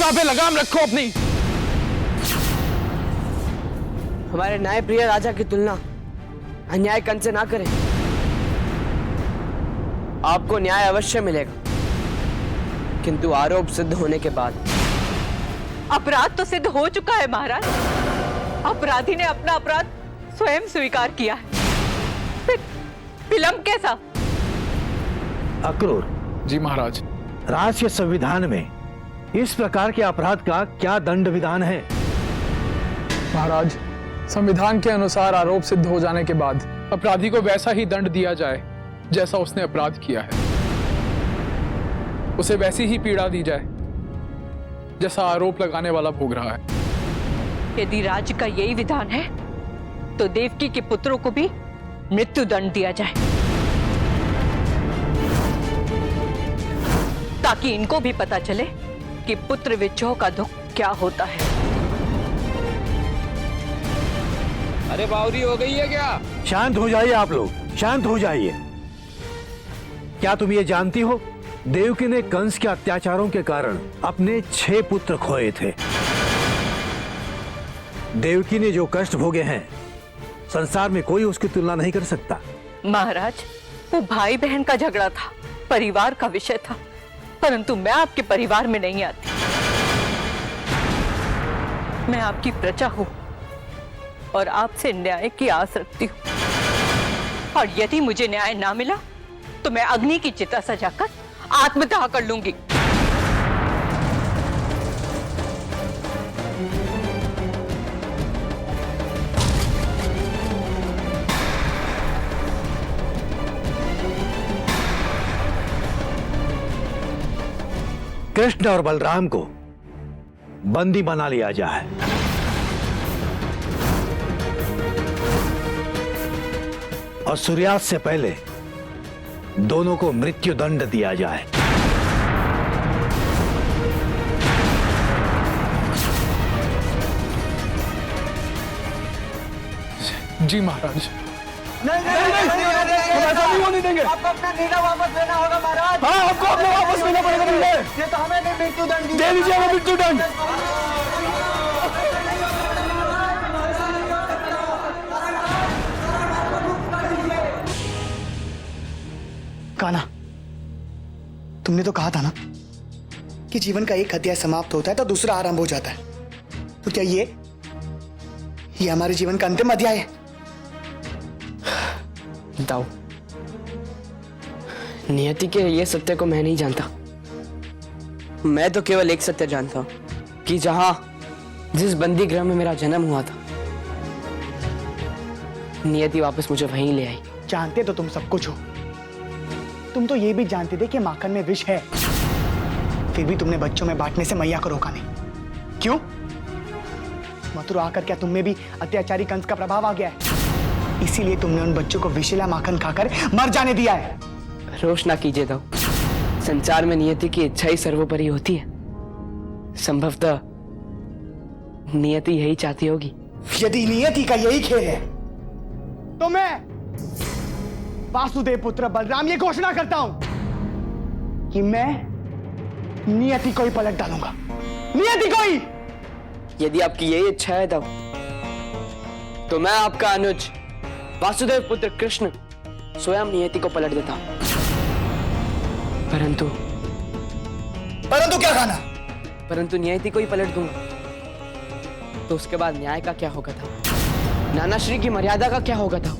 प्रतिभा पे लगाम रखो अपनी। हमारे न्यायप्रिय राजा की तुलना अन्याय कंस से ना करें। आपको न्याय अवश्य मिलेगा, किंतु आरोप सिद्ध होने के बाद। अपराध तो सिद्ध हो चुका है महाराज। अपराधी ने अपना अपराध स्वयं स्वीकार किया है, फिर विलंब कैसा? अक्रूर जी महाराज। राज्य संविधान में इस प्रकार के अपराध का क्या दंड विधान है? महाराज, संविधान के अनुसार आरोप सिद्ध हो जाने के बाद अपराधी को वैसा ही दंड दिया जाए जैसा उसने अपराध किया है। उसे वैसी ही पीड़ा दी जाए जैसा आरोप लगाने वाला भोग रहा है। यदि राज्य का यही विधान है तो देवकी के पुत्रों को भी मृत्यु दंड दिया जाए, ताकि इनको भी पता चले कि पुत्र विच्छोह का दुख क्या होता है। अरे बावरी हो गई है क्या? शांत हो जाइए आप लोग, शांत हो जाइए। क्या तुम ये जानती हो, देवकी ने कंस के अत्याचारों के कारण अपने 6 पुत्र खोए थे। देवकी ने जो कष्ट भोगे हैं, संसार में कोई उसकी तुलना नहीं कर सकता। महाराज, वो भाई बहन का झगड़ा था, परिवार का विषय था, परंतु मैं आपके परिवार में नहीं आती। मैं आपकी प्रजा हूं और आपसे न्याय की आस रखती हूं, और यदि मुझे न्याय ना मिला तो मैं अग्नि की चिता सजाकर आत्मदाह कर लूंगी। कृष्ण और बलराम को बंदी बना लिया जाए। और सूर्यास्त से पहले दोनों को मृत्यु दंड दिया जाए। जी महाराज। नहीं, हम ऐसा नहीं होने देंगे। आपको अपना निर्णय वापस लेना होगा महाराज। हाँ, आपको अपना वापस लेना पड़ेगा निर्णय। ये तो हमें नहीं मृत्यु दंड दे दीजिए हमें मृत्यु दंड। कान्हा, तुमने तो कहा था ना कि जीवन का एक अध्याय समाप्त होता है तो दूसरा आरंभ हो जाता है। तो क्या ये हमारे जीवन का अंतिम अध्याय है? दाऊ, नियति के ये सत्य को मैं नहीं जानता। मैं तो केवल एक सत्य जानता हूं कि जिस बंदी गृह में मेरा जन्म हुआ था, नियति वापस मुझे वहीं ले आई। जानते तो तुम सब कुछ हो। तुम तो ये भी जानते थे कि माखन में विष है, फिर भी तुमने बच्चों में बांटने से मैया को रोका नहीं। क्यों? मथुरा आकर क्या तुम में भी अत्याचारी कंस का प्रभाव आ गया है? इसीलिए तुमने उन बच्चों को विषैला माखन खाकर मर जाने दिया है। रोष ना कीजिए दाऊ, संसार में नियति की इच्छा ही सर्वोपरि होती है। संभवतः नियति यही चाहती होगी। यदि नियति का यही खेल है तो मैं वासुदेव पुत्र बलराम ये घोषणा करता हूं कि मैं नियति को ही पलट डालूंगा। नियति को ही। यदि आपकी यही इच्छा है दाऊ, तो मैं आपका अनुज वासुदेव पुत्र कृष्ण स्वयं नियति को पलट देता हूं। परंतु क्या खाना? परंतु नियति को ही पलट दूंगा तो उसके बाद न्याय का क्या होगा था? नानाश्री की मर्यादा का क्या होगा था?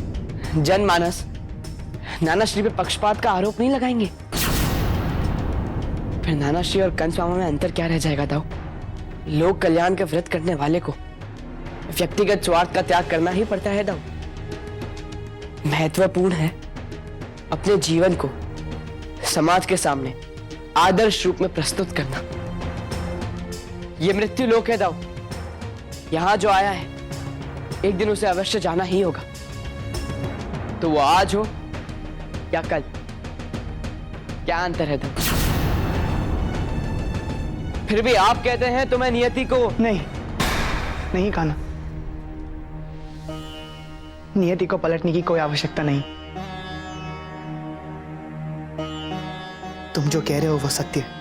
जनमानस नानाश्री पे पक्षपात का आरोप नहीं लगाएंगे। फिर नानाश्री और कंस मामा में अंतर क्या रह जाएगा दाऊ? लोक कल्याण के व्रत करने वाले को व्यक्तिगत स्वार्थ का त्याग करना ही पड़ता है दाऊ। महत्वपूर्ण है अपने जीवन को समाज के सामने आदर्श रूप में प्रस्तुत करना। यह मृत्यु लोक है दाऊ। यहां जो आया है एक दिन उसे अवश्य जाना ही होगा, तो वो आज हो या कल, क्या अंतर है दाऊ? फिर भी आप कहते हैं तो मैं नियति को नहीं कान्हा, नियति को पलटने की कोई आवश्यकता नहीं। तुम जो कह रहे हो वो सत्य है।